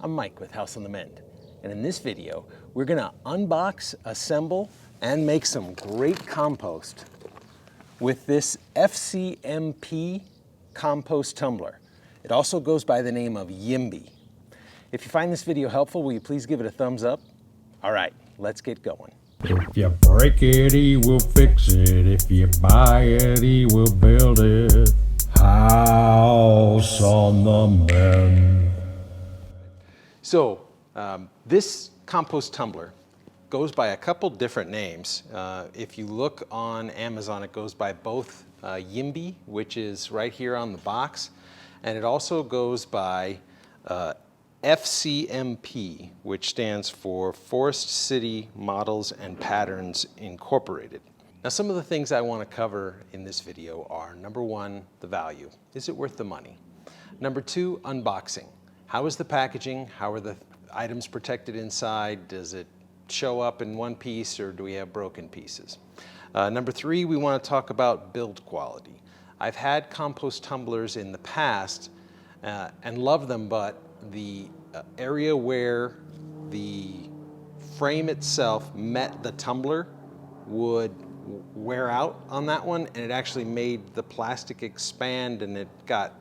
I'm Mike with House on the Mend, and in this video we're going to unbox, assemble, and make some great compost with this FCMP Compost Tumbler. It also goes by the name of Yimby. If you find this video helpful, will you please give it a thumbs up? All right, let's get going. If you break it, he will fix it. If you buy it, he will build it. House on the Mend. So this compost tumbler goes by a couple different names. If you look on Amazon, it goes by both Yimby, which is right here on the box, and it also goes by FCMP, which stands for Forest City Models and Patterns Incorporated. Now, some of the things I want to cover in this video are, number one, the value. Is it worth the money? Number two, unboxing. How is the packaging? How are the items protected inside? Does it show up in one piece or do we have broken pieces? Number three, we want to talk about build quality. I've had compost tumblers in the past and love them, but the area where the frame itself met the tumbler would wear out on that one, and it actually made the plastic expand and it got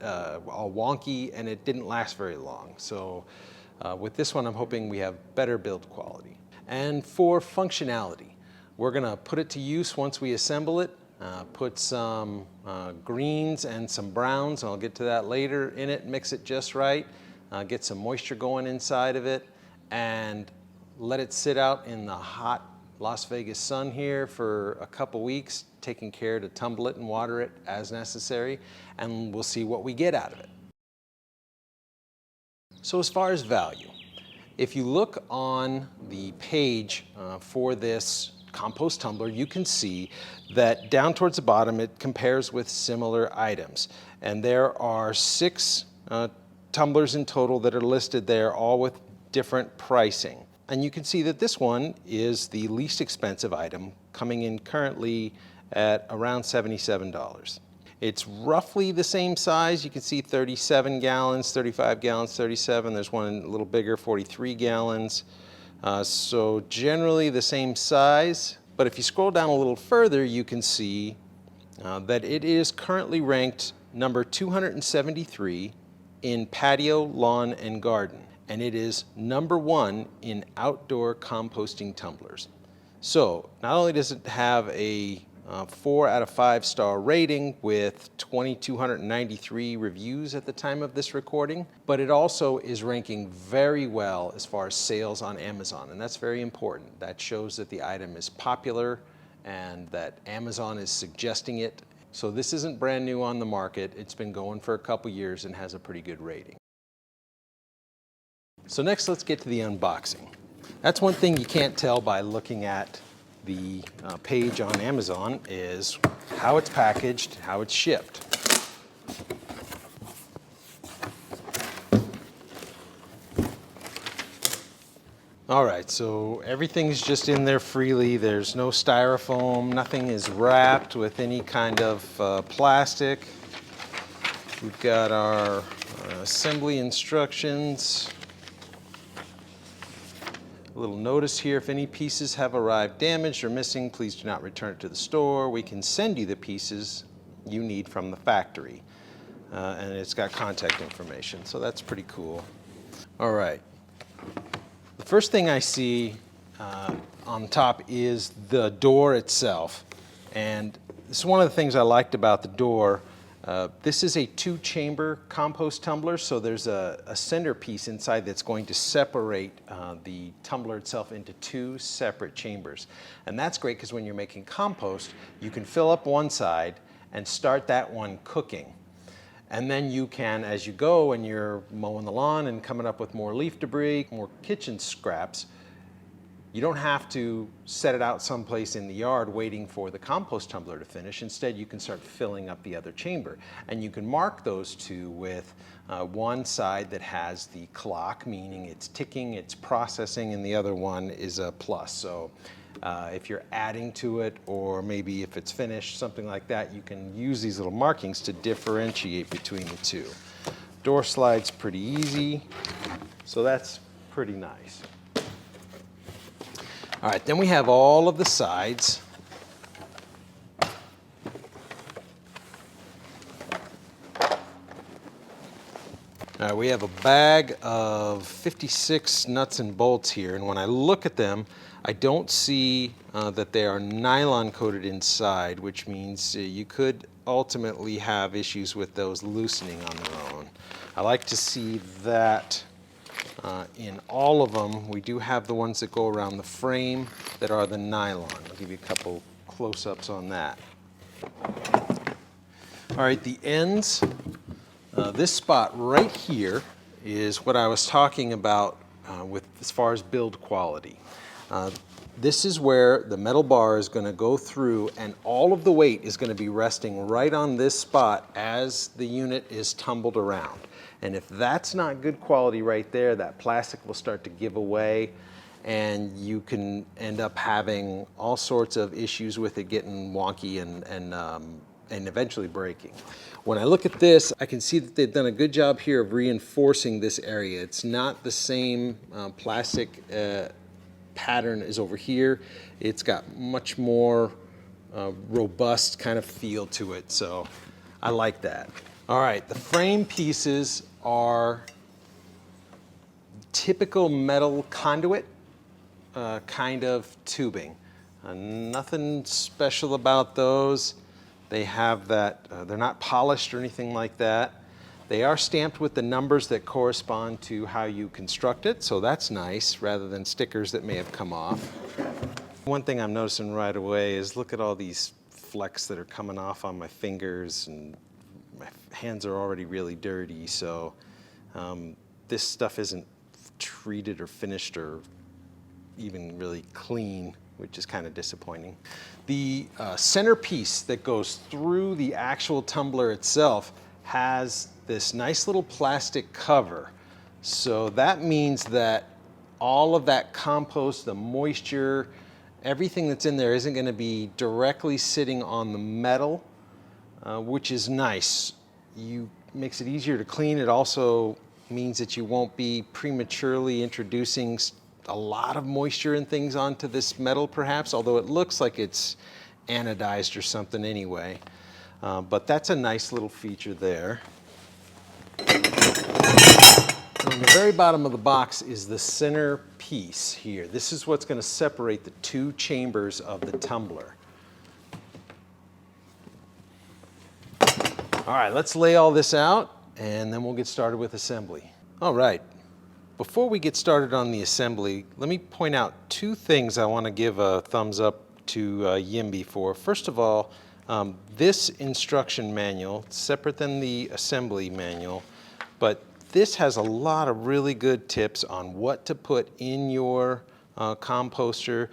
all wonky and it didn't last very long. So with this one, I'm hoping we have better build quality. And for functionality, we're gonna put it to use once we assemble it, put some greens and some browns, and I'll get to that later in it, mix it just right, get some moisture going inside of it, and let it sit out in the hot Las Vegas sun here for a couple weeks, taking care to tumble it and water it as necessary, and we'll see what we get out of it. So as far as value, if you look on the page for this compost tumbler, you can see that down towards the bottom it compares with similar items, and there are 6 tumblers in total that are listed there, all with different pricing. And you can see that this one is the least expensive item, coming in currently at around $77. It's roughly the same size. You can see 37 gallons, 35 gallons, 37. There's one a little bigger, 43 gallons. So generally the same size. But if you scroll down a little further, you can see that it is currently ranked number 273 in patio, lawn, and garden. And it is number 1 in outdoor composting tumblers. So not only does it have a 4 out of 5 star rating with 2,293 reviews at the time of this recording, but it also is ranking very well as far as sales on Amazon, and that's very important. That shows that the item is popular and that Amazon is suggesting it. So this isn't brand new on the market. It's been going for a couple years and has a pretty good rating. So next, let's get to the unboxing. That's one thing you can't tell by looking at the page on Amazon is how it's packaged, how it's shipped. All right, so everything's just in there freely. There's no styrofoam, nothing is wrapped with any kind of plastic. We've got our assembly instructions. A little notice here, if any pieces have arrived damaged or missing, please do not return it to the store. We can send you the pieces you need from the factory. And it's got contact information, so that's pretty cool. All right. The first thing I see on top is the door itself. And this is one of the things I liked about the door. This is a 2-chamber compost tumbler, so there's a centerpiece inside that's going to separate the tumbler itself into 2 separate chambers. And that's great because when you're making compost, you can fill up one side and start that one cooking. And then you can, as you go and you're mowing the lawn and coming up with more leaf debris, more kitchen scraps, you don't have to set it out someplace in the yard waiting for the compost tumbler to finish. Instead, you can start filling up the other chamber. And you can mark those 2 with one side that has the clock, meaning it's ticking, it's processing, and the other one is a plus. So if you're adding to it, or maybe if it's finished, something like that, you can use these little markings to differentiate between the 2. Door slide's pretty easy. So that's pretty nice. All right, then we have all of the sides. All right, we have a bag of 56 nuts and bolts here, and when I look at them, I don't see that they are nylon coated inside, which means you could ultimately have issues with those loosening on their own. I like to see that in all of them. We do have the ones that go around the frame that are the nylon. I'll give you a couple close-ups on that. All right, the ends. This spot right here is what I was talking about with as far as build quality. This is where the metal bar is going to go through, and all of the weight is going to be resting right on this spot as the unit is tumbled around. And if that's not good quality right there, that plastic will start to give away, and you can end up having all sorts of issues with it getting wonky and eventually breaking. When I look at this, I can see that they've done a good job here of reinforcing this area. It's not the same plastic pattern as over here. It's got much more robust kind of feel to it, so I like that. All right, the frame pieces are typical metal conduit kind of tubing. Nothing special about those. They have that, they're not polished or anything like that. They are stamped with the numbers that correspond to how you construct it, so that's nice, rather than stickers that may have come off. One thing I'm noticing right away is look at all these flecks that are coming off on my fingers, and my hands are already really dirty, so this stuff isn't treated or finished or even really clean, which is kind of disappointing. The centerpiece that goes through the actual tumbler itself has this nice little plastic cover. So that means that all of that compost, the moisture, everything that's in there isn't going to be directly sitting on the metal, which is nice. Makes it easier to clean. It also means that you won't be prematurely introducing a lot of moisture and things onto this metal perhaps, although it looks like it's anodized or something anyway. But that's a nice little feature there. And on the very bottom of the box is the center piece here. This is what's going to separate the two chambers of the tumbler. All right, let's lay all this out and then we'll get started with assembly. All right. Before we get started on the assembly, let me point out two things I want to give a thumbs up to Yimby for. First of all, this instruction manual, separate than the assembly manual, but this has a lot of really good tips on what to put in your composter,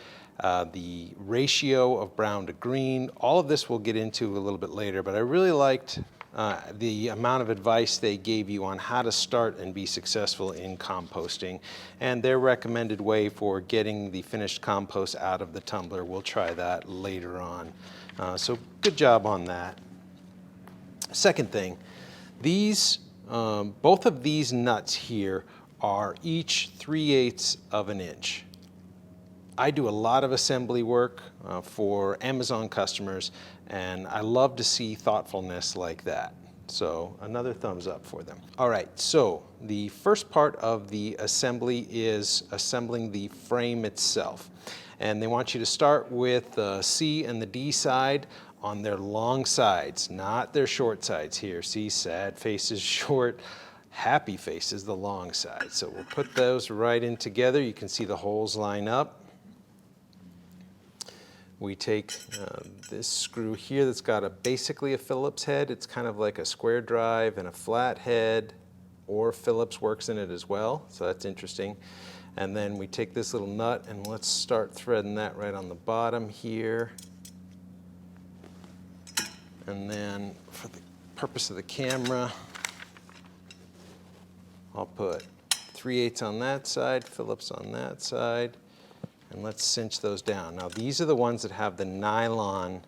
the ratio of brown to green. All of this we'll get into a little bit later, but I really liked the amount of advice they gave you on how to start and be successful in composting, and their recommended way for getting the finished compost out of the tumbler. We'll try that later on. So good job on that. Second thing, both of these nuts here are each 3/8 of an inch. I do a lot of assembly work for Amazon customers, and I love to see thoughtfulness like that. So another thumbs up for them. All right, so the first part of the assembly is assembling the frame itself. And they want you to start with the C and the D side on their long sides, not their short sides here. See, sad face is short, happy face is the long side. So we'll put those right in together. You can see the holes line up. We take this screw here that's got basically a Phillips head. It's kind of like a square drive and a flat head, or Phillips works in it as well, so that's interesting. And then we take this little nut and let's start threading that right on the bottom here. And then for the purpose of the camera, I'll put 3/8 on that side, Phillips on that side. And let's cinch those down. Now these are the ones that have the nylon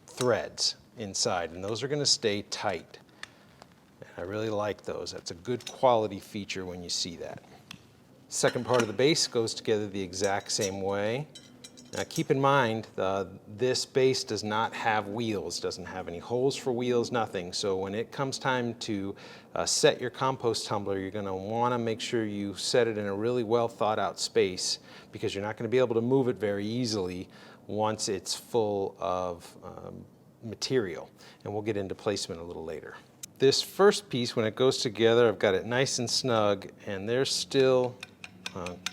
threads inside, and those are going to stay tight. I really like those. That's a good quality feature when you see that. Second part of the base goes together the exact same way. Now keep in mind, this base does not have wheels, doesn't have any holes for wheels, nothing. So when it comes time to set your compost tumbler, you're going to want to make sure you set it in a really well thought out space, because you're not going to be able to move it very easily once it's full of material. And we'll get into placement a little later. This first piece, when it goes together, I've got it nice and snug, and there's still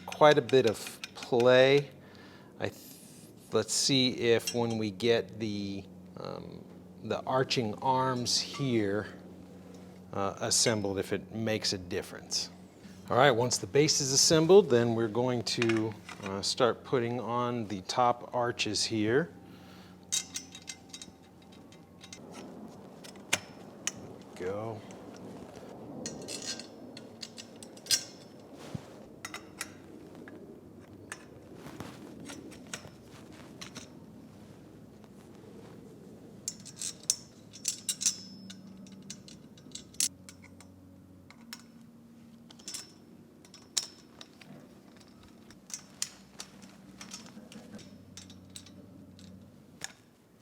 quite a bit of play. Let's see if when we get the arching arms here assembled, if it makes a difference. All right, once the base is assembled, then we're going to start putting on the top arches here. Go.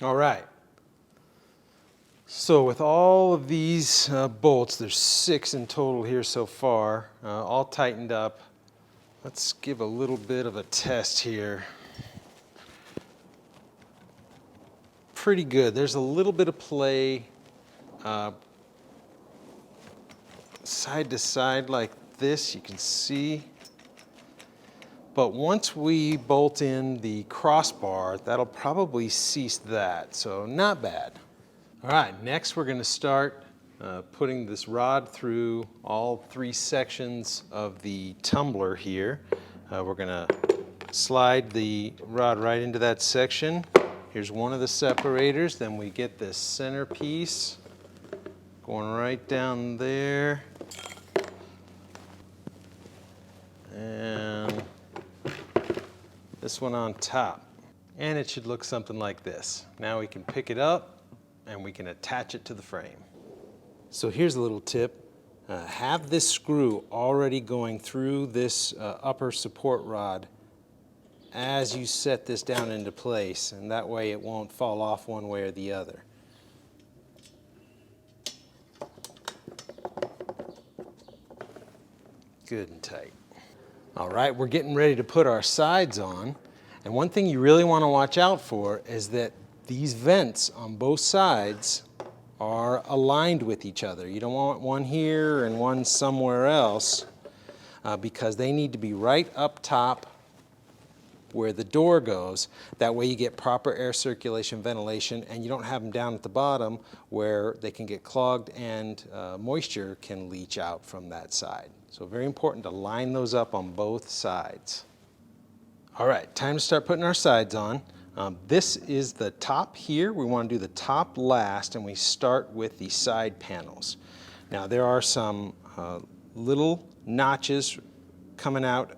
All right. So with all of these bolts, there's 6 in total here so far, all tightened up. Let's give a little bit of a test here. Pretty good. There's a little bit of play side to side like this, you can see. But once we bolt in the crossbar, that'll probably cease that, so not bad. All right, next we're going to start putting this rod through all 3 sections of the tumbler here. We're going to slide the rod right into that section. Here's one of the separators. Then we get this center piece going right down there. And this one on top. And it should look something like this. Now we can pick it up and we can attach it to the frame. So here's a little tip. Have this screw already going through this upper support rod as you set this down into place, and that way it won't fall off one way or the other. Good and tight. All right, we're getting ready to put our sides on, and one thing you really want to watch out for is that these vents on both sides are aligned with each other. You don't want one here and one somewhere else because they need to be right up top where the door goes. That way you get proper air circulation, ventilation, and you don't have them down at the bottom where they can get clogged and moisture can leach out from that side. So very important to line those up on both sides. All right, time to start putting our sides on. This is the top here. We want to do the top last, and we start with the side panels. Now there are some little notches coming out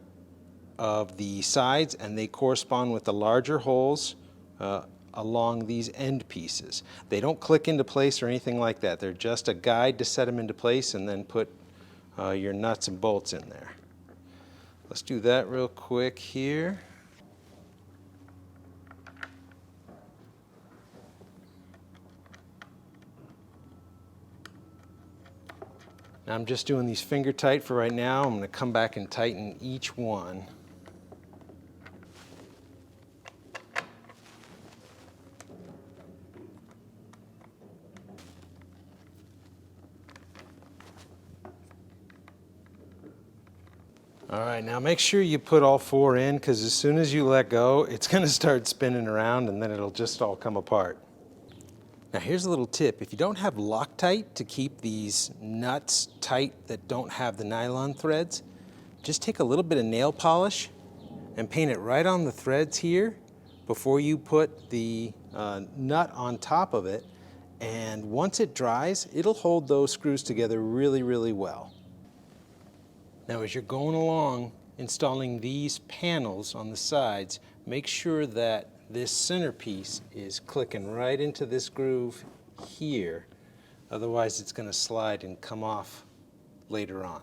of the sides, and they correspond with the larger holes along these end pieces. They don't click into place or anything like that. They're just a guide to set them into place and then put your nuts and bolts in there. Let's do that real quick here. Now I'm just doing these finger tight for right now. I'm going to come back and tighten each one. All right, now make sure you put all 4 in, because as soon as you let go, it's going to start spinning around and then it'll just all come apart. Now here's a little tip. If you don't have Loctite to keep these nuts tight that don't have the nylon threads, just take a little bit of nail polish and paint it right on the threads here before you put the nut on top of it. And once it dries, it'll hold those screws together really, really well. Now as you're going along installing these panels on the sides, make sure that this centerpiece is clicking right into this groove here Otherwise it's going to slide and come off later on.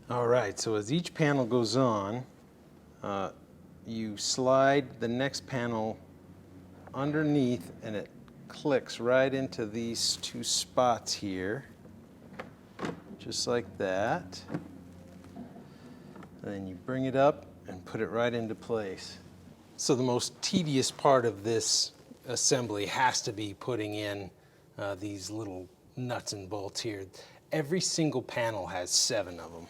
All right, so as each panel goes on, you slide the next panel underneath and it clicks right into these two spots here, just like that. And then you bring it up and put it right into place. So the most tedious part of this assembly has to be putting in these little nuts and bolts here. Every single panel has 7 of them.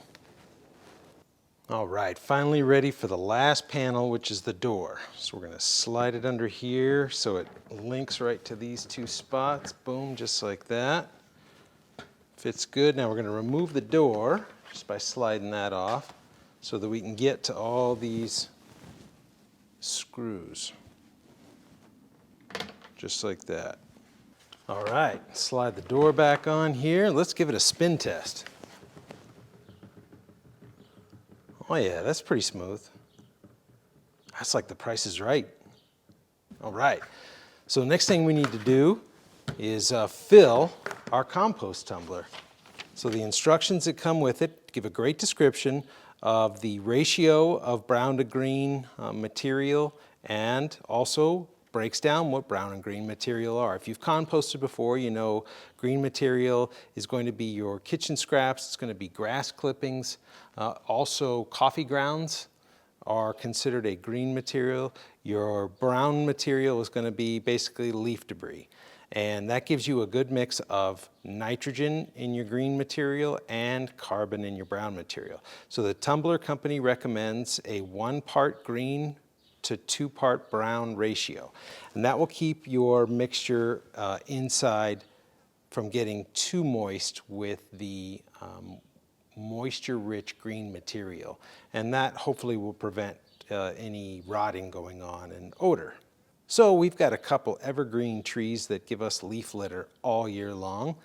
All right, finally ready for the last panel, which is the door. So we're going to slide it under here so it links right to these two spots. Boom, just like that. Fits good. Now we're going to remove the door just by sliding that off so that we can get to all these screws. Just like that. All right, slide the door back on here. Let's give it a spin test. Oh yeah, that's pretty smooth. That's like The Price is Right. All right, so the next thing we need to do is fill our compost tumbler. So the instructions that come with it give a great description of the ratio of brown to green material, and also breaks down what brown and green material are. If you've composted before, you know green material is going to be your kitchen scraps, it's going to be grass clippings, also coffee grounds are considered a green material. Your brown material is going to be basically leaf debris. And that gives you a good mix of nitrogen in your green material and carbon in your brown material. So the tumbler company recommends a 1 part green to 2 part brown ratio. And that will keep your mixture inside from getting too moist with the moisture-rich green material. And that hopefully will prevent any rotting going on and odor. So we've got a couple evergreen trees that give us leaf litter all year long.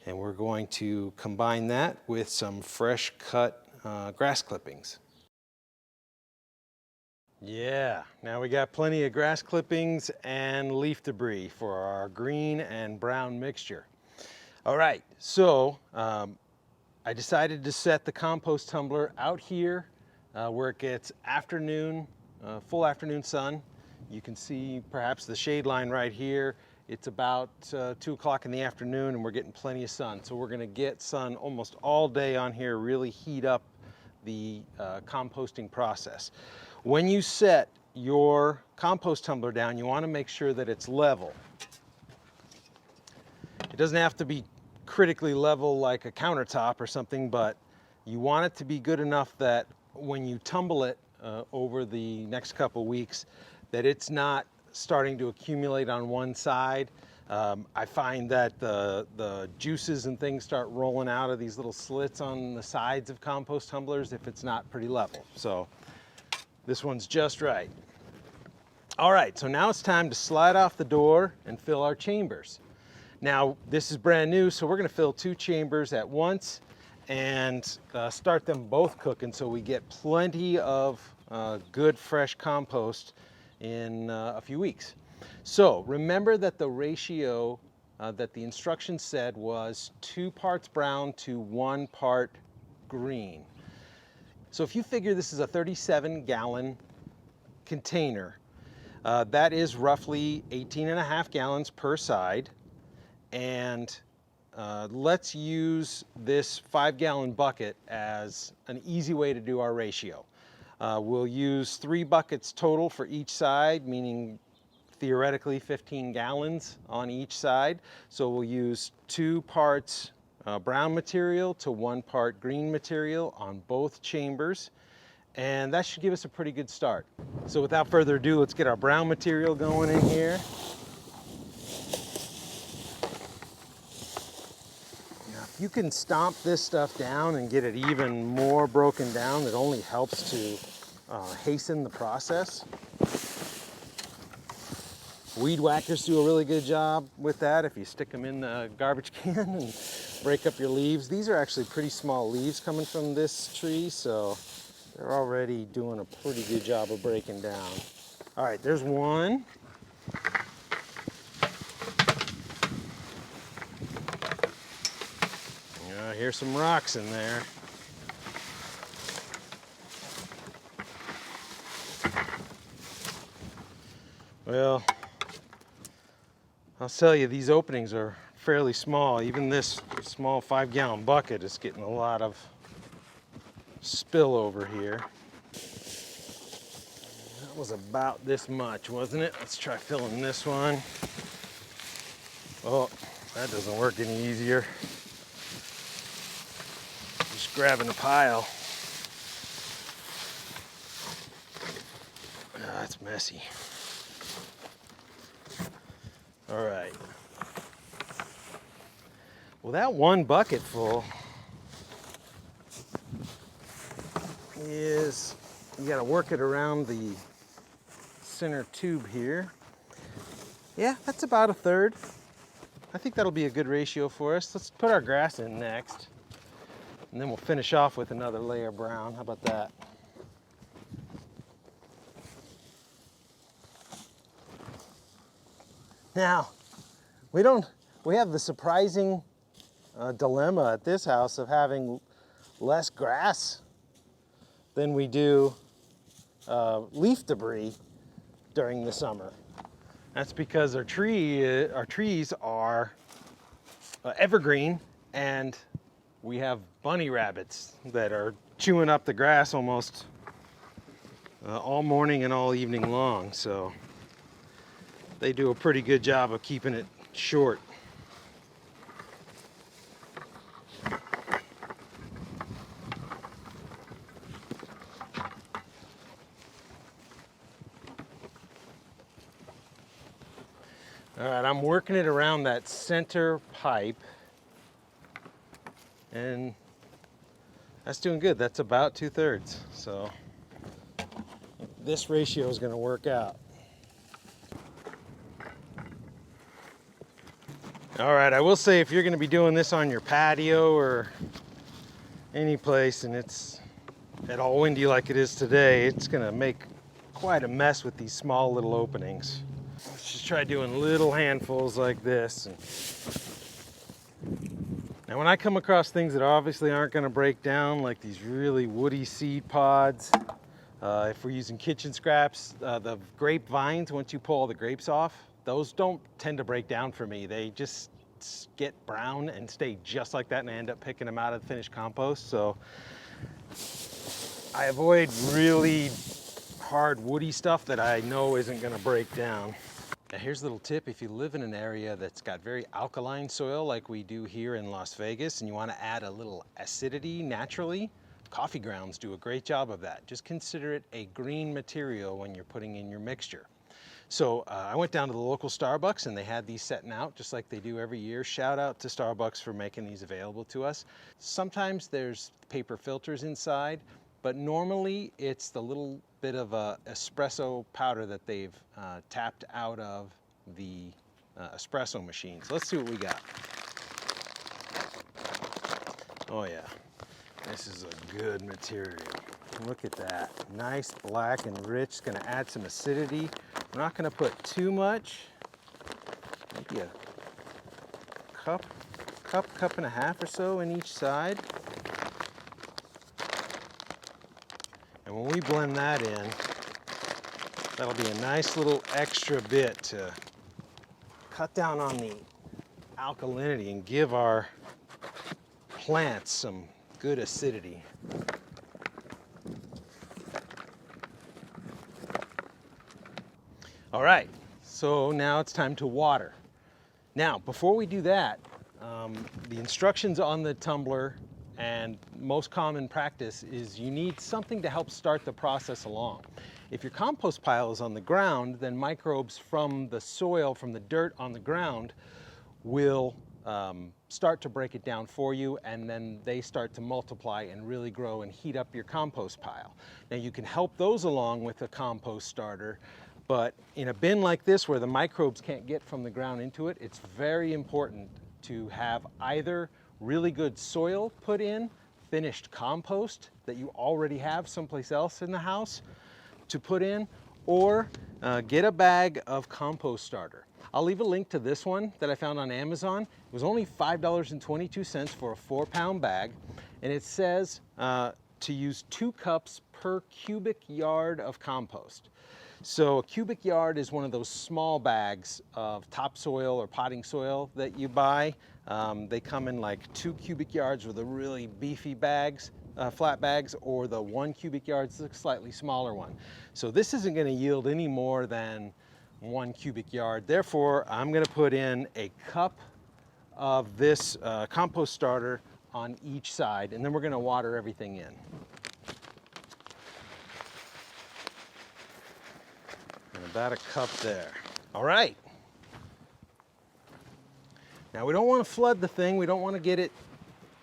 And we're going to combine that with some fresh cut grass clippings. Yeah, now we got plenty of grass clippings and leaf debris for our green and brown mixture. All right, so I decided to set the compost tumbler out here where it gets afternoon, full afternoon sun. You can see perhaps the shade line right here. It's about 2 o'clock in the afternoon and we're getting plenty of sun. So we're gonna get sun almost all day on here, really heat up the composting process. When you set your compost tumbler down, you want to make sure that it's level. It doesn't have to be critically level like a countertop or something, but you want it to be good enough that when you tumble it over the next couple weeks, that it's not starting to accumulate on one side. I find that the juices and things start rolling out of these little slits on the sides of compost tumblers if it's not pretty level. So this one's just right. All right, so now it's time to slide off the door and fill our chambers. Now, this is brand new, so we're gonna fill 2 chambers at once and start them both cooking so we get plenty of good fresh compost in a few weeks. So remember that the ratio that the instructions said was 2 parts brown to 1 part green. So if you figure this is a 37-gallon container, that is roughly 18.5 gallons per side. And let's use this 5-gallon bucket as an easy way to do our ratio. We'll use 3 buckets total for each side, meaning theoretically 15 gallons on each side. So we'll use 2 parts brown material to 1 part green material on both chambers. And that should give us a pretty good start. So without further ado, let's get our brown material going in here. Now, if you can stomp this stuff down and get it even more broken down, it only helps to hasten the process. Weed whackers do a really good job with that if you stick them in the garbage can and break up your leaves. These are actually pretty small leaves coming from this tree, so they're already doing a pretty good job of breaking down. All right, there's one. hear some rocks in there. Well, I'll tell you, these openings are fairly small. Even this small 5-gallon bucket is getting a lot of spill over here. That was about this much, wasn't it? Let's try filling this one. Oh, that doesn't work any easier. Just grabbing a pile. Ah, that's messy. All right. Well, that one bucket full is, you got to work it around the center tube here. Yeah, that's about a third. I think that'll be a good ratio for us. Let's put our grass in next, and then we'll finish off with another layer of brown. How about that? Now, we have the surprising dilemma at this house of having less grass than we do leaf debris during the summer. That's because our trees are evergreen, and we have bunny rabbits that are chewing up the grass almost all morning and all evening long. So they do a pretty good job of keeping it short. All right, I'm working it around that center pipe, and that's doing good. That's about 2/3. So this ratio is going to work out. All right, I will say, if you're going to be doing this on your patio or any place and it's at all windy like it is today, it's going to make quite a mess with these small little openings. Let's just try doing little handfuls like this. Now, when I come across things that obviously aren't going to break down, like these really woody seed pods, if we're using kitchen scraps, the grapevines, once you pull all the grapes off, those don't tend to break down for me. They just get brown and stay just like that, and I end up picking them out of the finished compost. So I avoid really hard woody stuff that I know isn't going to break down. Now, here's a little tip. If you live in an area that's got very alkaline soil like we do here in Las Vegas, and you want to add a little acidity naturally, coffee grounds do a great job of that. Just consider it a green material when you're putting in your mixture. So I went down to the local Starbucks, and they had these setting out just like they do every year. Shout out to Starbucks for making these available to us. Sometimes there's paper filters inside, but normally it's the little bit of espresso powder that they've tapped out of the espresso machine. So let's see what we got. Oh yeah, this is a good material. Look at that, nice black and rich. It's gonna add some acidity. We're not gonna put too much, maybe a cup and a half or so in each side. And when we blend that in, that'll be a nice little extra bit to cut down on the alkalinity and give our plants some good acidity. All right, so now it's time to water. Now, before we do that, the instructions on the tumbler and most common practice is you need something to help start the process along. If your compost pile is on the ground, then microbes from the soil, from the dirt on the ground, will start to break it down for you, and then they start to multiply and really grow and heat up your compost pile. Now, you can help those along with a compost starter, but in a bin like this where the microbes can't get from the ground into it, it's very important to have either really good soil put in, finished compost that you already have someplace else in the house to put in, or get a bag of compost starter. I'll leave a link to this one that I found on Amazon. It was only $5.22 for a 4-pound bag, and it says to use 2 cups per cubic yard of compost. So a cubic yard is one of those small bags of topsoil or potting soil that you buy. They come in like 2 cubic yards with the really beefy bags, flat bags, or the 1 cubic yards, the slightly smaller one. So this isn't going to yield any more than 1 cubic yard. Therefore, I'm going to put in a cup of this compost starter on each side, and then we're going to water everything in. And about a cup there. All right. Now we don't want to flood the thing. We don't want to get it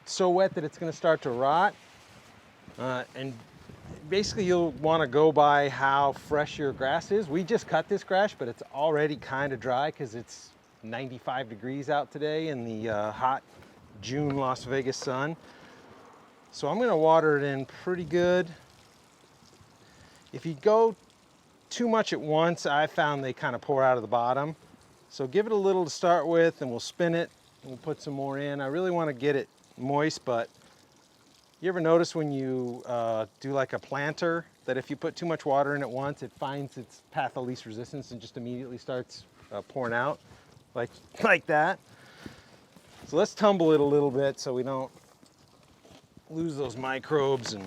so wet that it's going to start to rot. And basically you'll want to go by how fresh your grass is. We just cut this grass, but it's already kind of dry because it's 95 degrees out today in the hot June Las Vegas sun. So I'm going to water it in pretty good. If you go too much at once, I found they kind of pour out of the bottom. So give it a little to start with, and we'll spin it and we'll put some more in. I really want to get it moist, but you ever notice when you do like a planter that if you put too much water in at once, it finds its path of least resistance and just immediately starts pouring out like that? So let's tumble it a little bit so we don't lose those microbes and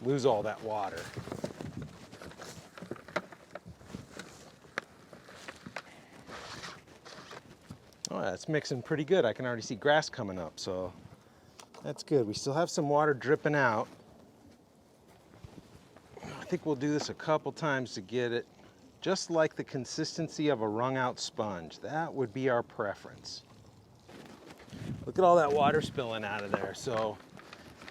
lose all that water. Oh, that's mixing pretty good. I can already see grass coming up, so that's good. We still have some water dripping out. I think we'll do this a couple times to get it just like the consistency of a wrung out sponge. That would be our preference. Look at all that water spilling out of there. So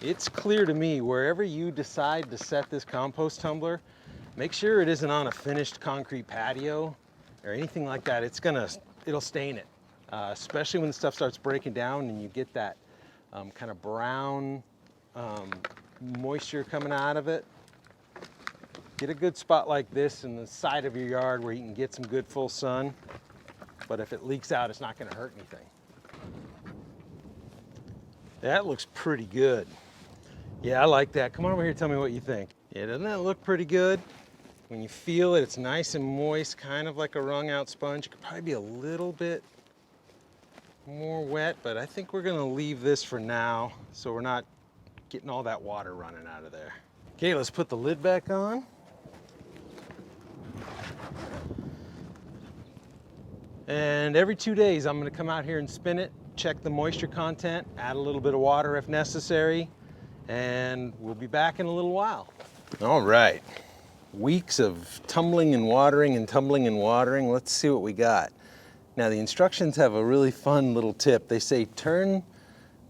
it's clear to me, wherever you decide to set this compost tumbler, make sure it isn't on a finished concrete patio or anything like that. It'll stain it, especially when the stuff starts breaking down and you get that kind of brown moisture coming out of it. Get a good spot like this in the side of your yard where you can get some good full sun, but if it leaks out, it's not going to hurt anything. That looks pretty good. Yeah, I like that. Come on over here, tell me what you think. Yeah, doesn't that look pretty good? When you feel it, it's nice and moist, kind of like a wrung out sponge. It could probably be a little bit more wet, but I think we're gonna leave this for now so we're not getting all that water running out of there. Okay, let's put the lid back on. And every 2 days, I'm gonna come out here and spin it, check the moisture content, add a little bit of water if necessary, and we'll be back in a little while. All right, weeks of tumbling and watering and tumbling and watering. Let's see what we got. Now the instructions have a really fun little tip. They say turn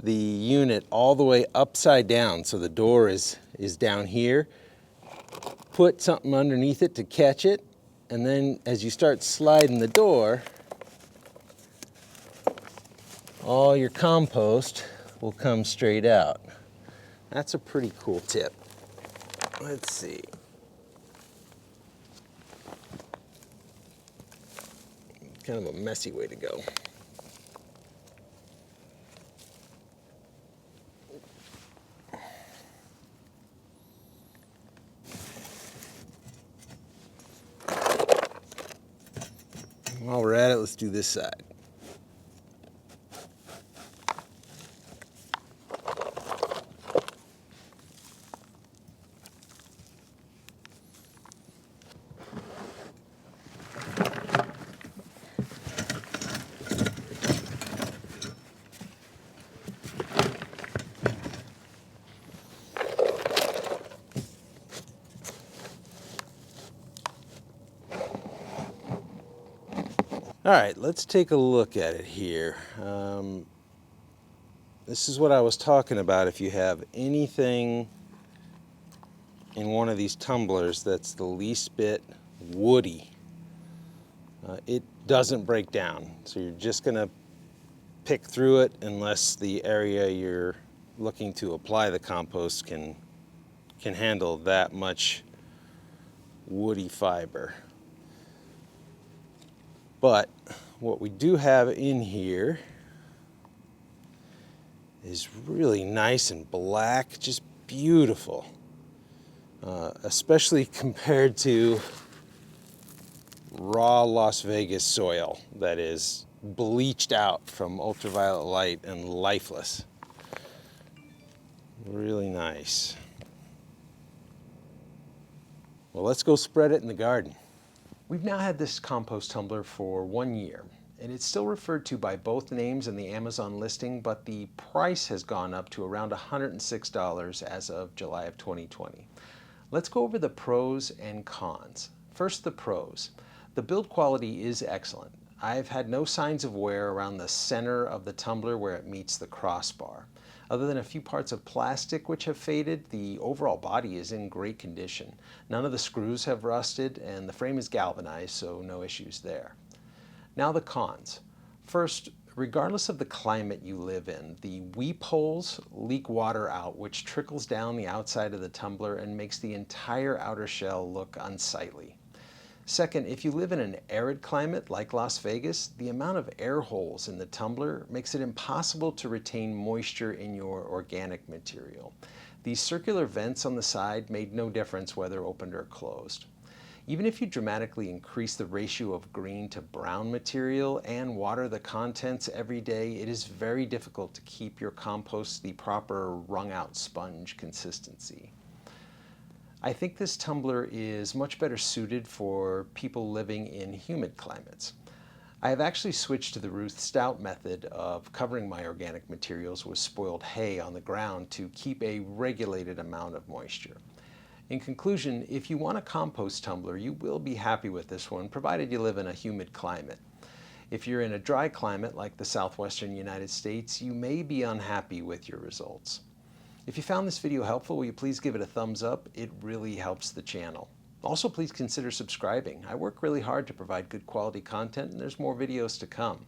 the unit all the way upside down so the door is down here. Put something underneath it to catch it, and then as you start sliding the door, all your compost will come straight out. That's a pretty cool tip. Let's see. Kind of a messy way to go. While we're at it, let's do this side. All right, let's take a look at it here. This is what I was talking about. If you have anything in one of these tumblers that's the least bit woody, it doesn't break down. So you're just gonna pick through it unless the area you're looking to apply the compost can handle that much woody fiber. But what we do have in here is really nice and black, just beautiful. Especially compared to raw Las Vegas soil that is bleached out from ultraviolet light and lifeless. Really nice. Well, let's go spread it in the garden. We've now had this compost tumbler for 1 year, and it's still referred to by both names in the Amazon listing, but the price has gone up to around $106 as of July of 2020. Let's go over the pros and cons. First, the pros. The build quality is excellent. I've had no signs of wear around the center of the tumbler where it meets the crossbar. Other than a few parts of plastic which have faded, the overall body is in great condition. None of the screws have rusted, and the frame is galvanized, so no issues there. Now the cons. First, regardless of the climate you live in, the weep holes leak water out, which trickles down the outside of the tumbler and makes the entire outer shell look unsightly. Second, if you live in an arid climate like Las Vegas, the amount of air holes in the tumbler makes it impossible to retain moisture in your organic material. These circular vents on the side made no difference whether opened or closed. Even if you dramatically increase the ratio of green to brown material and water the contents every day, it is very difficult to keep your compost the proper wrung-out sponge consistency. I think this tumbler is much better suited for people living in humid climates. I have actually switched to the Ruth Stout method of covering my organic materials with spoiled hay on the ground to keep a regulated amount of moisture. In conclusion, if you want a compost tumbler, you will be happy with this one, provided you live in a humid climate. If you're in a dry climate like the southwestern United States, you may be unhappy with your results. If you found this video helpful, will you please give it a thumbs up? It really helps the channel. Also, please consider subscribing. I work really hard to provide good quality content, and there's more videos to come.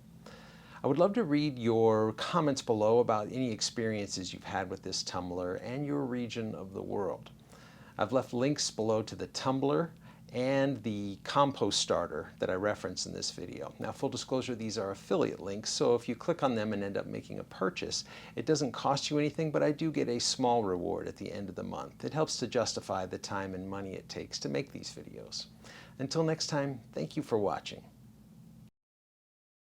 I would love to read your comments below about any experiences you've had with this tumbler and your region of the world. I've left links below to the tumbler and the compost starter that I referenced in this video. Now, full disclosure, these are affiliate links, so if you click on them and end up making a purchase, it doesn't cost you anything, but I do get a small reward at the end of the month. It helps to justify the time and money it takes to make these videos. Until next time, thank you for watching.